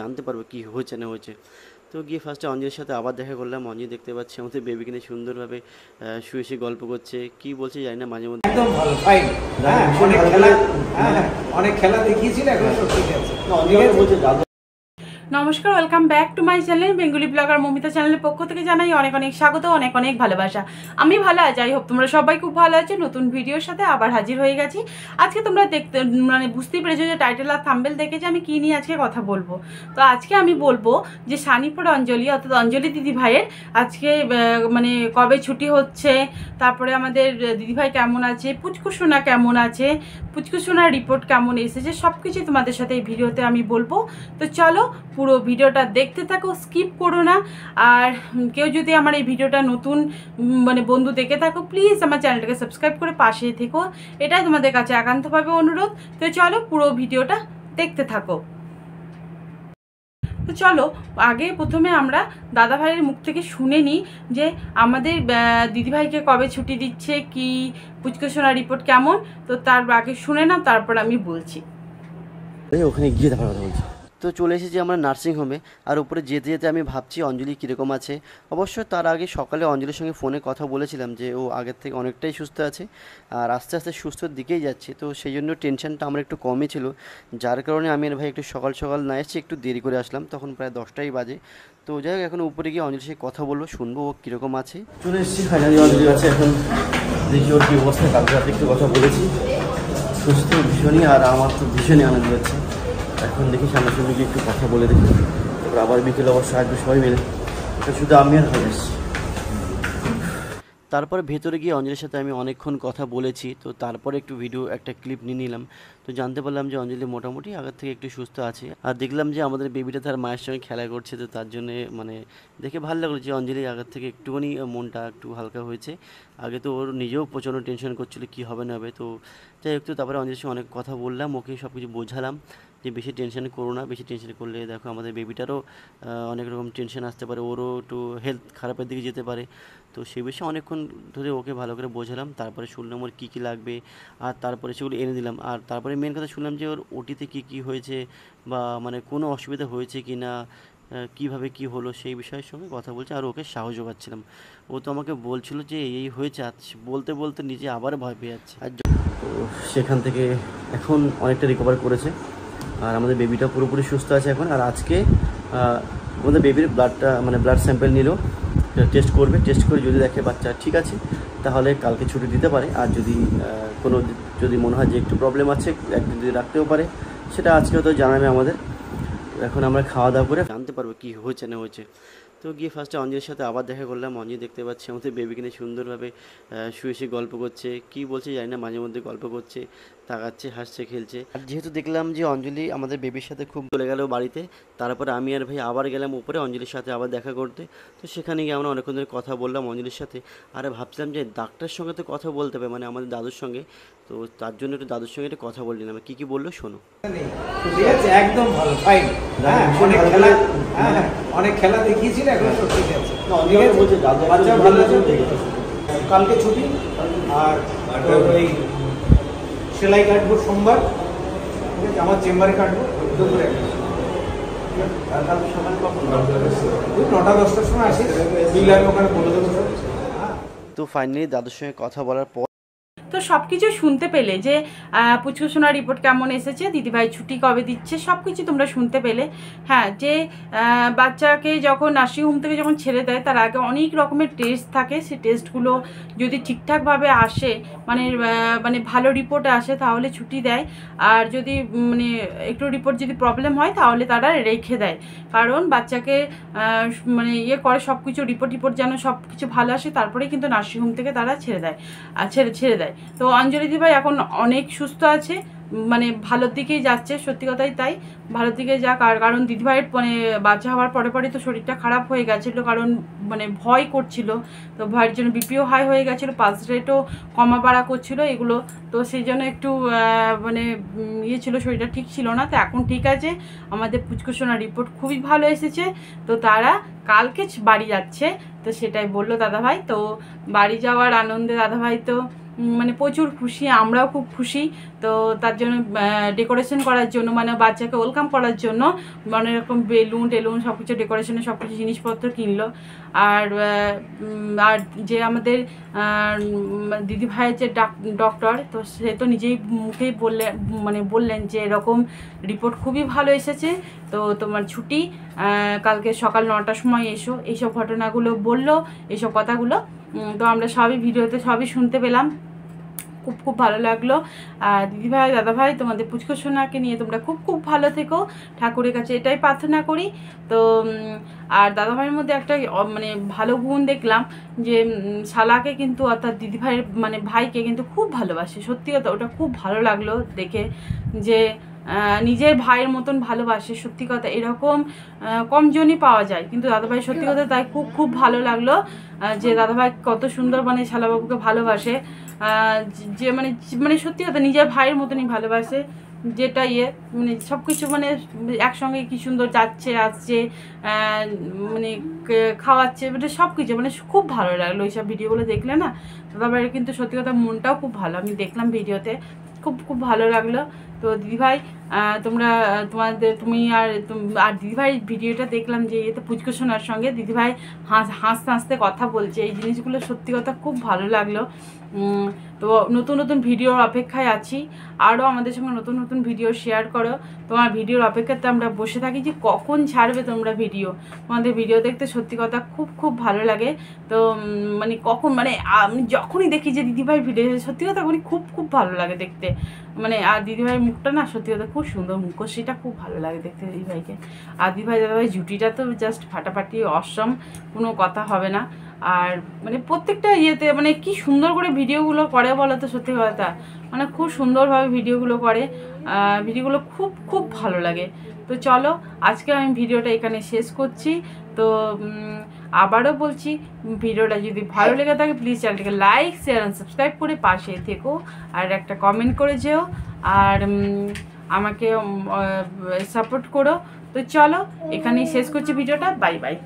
জানতে পারবো কী হয়েছে না হয়েছে। তো গিয়ে ফার্স্টে অঞ্জলির সাথে আবার দেখা করলাম। অঞ্জলি দেখতে পাচ্ছি আমাদের বেবিকে নিয়ে সুন্দরভাবে শুয়ে শুয়ে গল্প করছে, কী বলছে জানি না, মাঝে মধ্যে একদম ভালো ফাইন। হ্যাঁ, অনেক খেলা, হ্যাঁ অনেক খেলা দেখিয়েছিল, এখন সব ঠিক আছে। অঞ্জলি বলছে দাদা। নমস্কার, welcome back to my channel Bengali blogger Mamita চ্যানেলের পক্ষ থেকে জানাই অনেক অনেক স্বাগত, অনেক অনেক ভালোবাসা। আমি ভালো আছি, আই হোপ তোমরা সবাই খুব ভালো আছো। নতুন ভিডিওর সাথে আবার হাজির হয়ে গেছি। আজকে তোমরা দেখতে বুঝতেই পেরেছো যে টাইটেল আর থাম্বনেল দেখে যে আমি কী নিয়ে আজকে কথা বলবো। তো আজকে আমি বলবো যে সানিপুর অঞ্জলি অর্থাৎ অঞ্জলি দিদি ভাইয়ের আজকে কবে ছুটি হচ্ছে, তারপরে আমাদের দিদিভাই কেমন আছে, পুচকুসোনা কেমন আছে, পুচকুসোনার রিপোর্ট কেমন এসেছে, সব কিছুই তোমাদের সাথে এই ভিডিওতে আমি বলবো। তো চলো পুরো ভিডিওটা দেখতে থাকো, স্কিপ করো না। আর কেউ যদি আমার এই ভিডিওটা নতুন বন্ধু দেখে থাকো, প্লিজ আমার চ্যানেলটাকে সাবস্ক্রাইব করে পাশে থেকো, এটাই তোমাদের কাছে একান্তভাবে অনুরোধ। তো চলো পুরো ভিডিওটা দেখতে থাকো। তো চলো আগে প্রথমে আমরা দাদাভাইয়ের মুখ থেকে শুনে নিই যে আমাদের দিদিভাইকে কবে ছুটি দিচ্ছে, কি পুচকুসোনার রিপোর্ট কেমন। তো তার আগে শুনে নাও, তারপর আমি বলছি। ওখানে গিয়ে দেখার কথা বলছি। তো চলে এসেছি আমরা নার্সিংহোমে, আর উপরে যেতে যেতে আমি ভাবছি অঞ্জলি কীরকম আছে। অবশ্য তার আগে সকালে অঞ্জলির সঙ্গে ফোনে কথা বলেছিলাম যে ও আগের থেকে অনেকটাই সুস্থ আছে, আর আস্তে আস্তে সুস্থর দিকেই যাচ্ছে। তো সেই জন্য টেনশনটা আমার একটু কমই ছিল, যার কারণে আমি আর ভাই একটু সকাল সকাল না এসেছি, একটু দেরি করে আসলাম, তখন প্রায় 10টাই বাজে। তো যাই হোক, এখন উপরে গিয়ে অঞ্জলির সাথে কথা বলবো, শুনবো ও কীরকম আছে। চলে এসেছি ফাইনালি অঞ্জলি আছে, এখন দেখি ওর কী অবস্থা। কালকে রাতে একটু কথা বলেছি, সুস্থ ভীষণই, আর আমার তো ভীষণই আনন্দ হচ্ছে। এখন দেখি সামনাসামনি গিয়ে একটু কথা বলে দেখি, তারপর আবার বিকেলে অবশ্যই আসবে সবাই মিলে, শুধু আমি আর হয়ে আসছি। তারপরে ভেতরে গিয়ে অঞ্জলির সাথে আমি অনেকক্ষণ কথা বলেছি, তো তারপরে একটু ভিডিও একটা ক্লিপ নিয়ে নিলাম। তো জানতে পারলাম যে অঞ্জলি মোটামুটি আগের থেকে একটু সুস্থ আছে, আর দেখলাম যে আমাদের বেবিটা তার মায়ের সঙ্গে খেলা করছে। তো তার জন্যে দেখে ভালো লাগলো যে অঞ্জলি আগের থেকে একটুখানি মনটা একটু হালকা হয়েছে। আগে তো ওর নিজেও প্রচণ্ড টেনশন করছিলো কী হবে না হবে। তো যাই হোক, তো তারপরে অঞ্জলির সঙ্গে অনেক কথা বললাম, ওকে সব কিছু বোঝালাম যে বেশি টেনশন করো না, বেশি টেনশন করলে দেখো আমাদের বেবিটারও অনেক রকম টেনশন আসতে পারে, ওরও একটু হেলথ খারাপের দিকে যেতে পারে। তো সেই বিষয়ে অনেকক্ষণ ধরে ওকে ভালো করে বোঝালাম, তারপরে শুনলাম ওর কী কী লাগবে, আর তারপরে সেগুলো এনে দিলাম। আর তারপরে মেন কথা শুনলাম যে ওর ওটিতে কী কী হয়েছে, বা কোনো অসুবিধা হয়েছে কি না, কীভাবে কী হলো সেই বিষয়ের সঙ্গে কথা বলছে, আর ওকে সাহস যোগাচ্ছিলাম। ও তো আমাকে বলছিল যে এই হয়েছে, আজ বলতে বলতে নিজে আবার ভয় পেয়ে যাচ্ছে। আর তো সেখান থেকে এখন অনেকটা রিকভার করেছে, আর আমাদের বেবিটা পুরোপুরি সুস্থ আছে এখন। আর আজকে আমাদের বেবির ব্লাডটা ব্লাড স্যাম্পেল নিল, টেস্ট করবে, টেস্ট করে যদি দেখে বাচ্চা ঠিক আছে তাহলে কালকে ছুটি দিতে পারে। আর যদি মনে হয় যে একটু প্রবলেম আছে, একদিন যদি রাখতেও পারে, সেটা আজকে হয়তো জানাবে আমাদের। এখন আমরা খাওয়া দাওয়া করে জানতে পারবো কী হয়েছে না হয়েছে। তো গিয়ে ফার্স্টে অঞ্জলির সাথে আবার দেখা করলাম। অঞ্জলি দেখতে পাচ্ছি আমাদের বেবিকে নিয়ে সুন্দরভাবে শুয়ে শুয়ে গল্প করছে, কী বলছে জানি না, মাঝে মধ্যে গল্প করছে, তাকাচ্ছে, হাসছে, খেলছে। আর যেহেতু দেখলাম যে অঞ্জলি আমাদের বেবির সাথে খুব চলে গেল বাড়িতে, তারপরে আমি আর ভাই আবার গেলাম উপরে অঞ্জলির সাথে আবার দেখা করতে। তো সেখানে গিয়ে আমরা অনেকক্ষণ ধরে কথা বললাম অঞ্জলির সাথে, আর ভাবছিলাম যে ডাক্তারের সঙ্গে তো কথা বলতে হবে, আমাদের দাদুর সঙ্গে। তো তার জন্য একটু দাদুর সঙ্গে একটু কথা বলে নিলাম, কী কী বললো শোনো। ঠিক আছে, একদম ভালো ফাইন। হ্যাঁ, অনেক খেলা, হ্যাঁ অনেক খেলা দেখিয়েছিল, এখন সব ঠিক আছে। অঞ্জলি বলছে বাচ্চা ভালো আছে, কালকে ছুটি। আর ওই সেলাই কাটবো সোমবার, ঠিক আছে, আমার চেম্বারে কাটবো দুপুরে। আর কালকে সকাল কখন? 9টা-10টার সময় আসি, বিল আমি ওখানে বলে দেবো। তো ফাইনালি দাদুর সঙ্গে কথা বলার পর তো সব কিছু শুনতে পেলে যে পুচকুসোনার রিপোর্ট কেমন এসেছে, দিদিভাই ছুটি কবে দিচ্ছে, সব কিছু তোমরা শুনতে পেলে। হ্যাঁ, যে বাচ্চাকে যখন নার্সিংহোম থেকে যখন ছেড়ে দেয় তার আগে অনেক রকমের টেস্ট থাকে, সেই টেস্টগুলো যদি ঠিকঠাকভাবে আসে, ভালো রিপোর্ট আসে তাহলে ছুটি দেয়। আর যদি একটু রিপোর্ট যদি প্রবলেম হয় তাহলে তারা রেখে দেয়, কারণ বাচ্চাকে ইয়ে করে সব কিছু রিপোর্ট যেন সব কিছু ভালো আসে, তারপরেই কিন্তু নার্সিংহোম থেকে তারা ছেড়ে দেয়, ছেড়ে দেয়। তো অঞ্জলি দিদিভাই এখন অনেক সুস্থ আছে, ভালোর দিকেই যাচ্ছে, সত্যি কথাই তাই, ভালোর দিকে যাক। আর কারণ দিদিভাইয়ের বাচ্চা হওয়ার পরে পরে তো শরীরটা খারাপ হয়ে গেছিলো, কারণ ভয় করছিল, তো ভয়ের জন্য বিপিও হাই হয়ে গেছিলো, পালস রেটও কমা বাড়া করছিলো এগুলো। তো সেই জন্য একটু ইয়ে ছিল, শরীরটা ঠিক ছিল না। তো এখন ঠিক আছে, আমাদের পুচকুসোনার রিপোর্ট খুবই ভালো এসেছে। তো তারা কালকে বাড়ি যাচ্ছে, তো সেটাই বললো দাদাভাই। তো বাড়ি যাওয়ার আনন্দে দাদাভাই তো মানে প্রচুর খুশি, আমরাও খুব খুশি। তো তার জন্য ডেকোরেশন করার জন্য, মানে বাচ্চাকে ওয়েলকাম করার জন্য অনেক রকম বেলুন টেলুন সব কিছু ডেকোরেশনের সব কিছু জিনিসপত্র কিনলো। আর আর যে আমাদের দিদিভাইয়ের যে ডক্টর, তো সে তো নিজেই মুখেই বললেন যে এরকম রিপোর্ট খুবই ভালো এসেছে, তো তোমার ছুটি, কালকে সকাল 9টার সময় এসো, এইসব ঘটনাগুলো বললো, এইসব কথাগুলো। তো আমরা সবই ভিডিওতে সবই শুনতে পেলাম, খুব খুব ভালো লাগলো। আর দিদিভাই দাদাভাই তোমাদের পুচকু সোনাকে নিয়ে তোমরা খুব খুব ভালো থেকো, ঠাকুরের কাছে এটাই প্রার্থনা করি। তো আর দাদাভাইয়ের মধ্যে একটা মানে ভালো গুণ দেখলাম যে শালাকে কিন্তু, অর্থাৎ দিদিভাইয়ের মানে ভাইকে কিন্তু খুব ভালোবাসে, সত্যি কথা ওটা খুব ভালো লাগলো দেখে, যে নিজের ভাইয়ের মতন ভালোবাসে। সত্যি কথা এরকম কমজনই পাওয়া যায়, কিন্তু দাদাভাই সত্যি কথা তাই খুব খুব ভালো লাগলো যে দাদাভাই কত সুন্দর মানে শালাবাবুকে ভালোবাসে, যে মানে মানে সত্যি কথা নিজের ভাইয়ের মতনই ভালোবাসে, যেটা মানে সব কিছু মানে একসঙ্গে কি সুন্দর যাচ্ছে আসছে, মানে খাওয়াচ্ছে, মানে সব কিছু মানে খুব ভালো লাগলো এইসব ভিডিওগুলো দেখলে না। দাদাভাইয়ের কিন্তু সত্যি কথা মনটাও খুব ভালো, আমি দেখলাম ভিডিওতে, খুব খুব ভালো লাগলো। তো দিদিভাই তোমরা তুমি আর দিদিভাই ভিডিওটা দেখলাম যে এতে পুচকু সোনার সঙ্গে দিদিভাই হাসতে হাসতে কথা বলছে, এই জিনিসগুলো সত্যি কথা খুব ভালো লাগলো। তো নতুন নতুন ভিডিওর অপেক্ষায় আছি, আরও আমাদের সঙ্গে নতুন নতুন ভিডিও শেয়ার করো। তোমার ভিডিওর অপেক্ষাতে আমরা বসে থাকি যে কখন ছাড়বে তোমরা ভিডিও, তোমাদের ভিডিও দেখতে সত্যি কথা খুব খুব ভালো লাগে। তো মানে কখন মানে আমি যখনই দেখি যে দিদিভাই ভিডিও, সত্যি কথা মানে খুব খুব ভালো লাগে দেখতে, মানে আর দিদিভাইয়ের মুখটা না সত্যি কথা খুব সুন্দর, মুখশ্রীটা খুব ভালো লাগে দেখতে দিদিভাইকে। আর দিদিভাই দাদাভাই জুটিটা তো জাস্ট ফাটাফাটি অসম, কোনো কথা হবে না। আর মানে প্রত্যেকটা ইয়েতে মানে কি সুন্দর করে ভিডিওগুলো করে বলো তো, সত্যি কথা মানে খুব সুন্দরভাবে ভিডিওগুলো করে, ভিডিওগুলো খুব খুব ভালো লাগে। তো চলো আজকে আমি ভিডিওটা এখানে শেষ করছি। তো আবারও বলছি, ভিডিওটা যদি ভালো লেগে থাকে প্লিজ চ্যানেলটাকে লাইক শেয়ার অ্যান্ড সাবস্ক্রাইব করে পাশে থেকো, আর একটা কমেন্ট করে যেও, আর আমাকে সাপোর্ট করো। তো চলো এখানেই শেষ করছি ভিডিওটা, বাই বাই।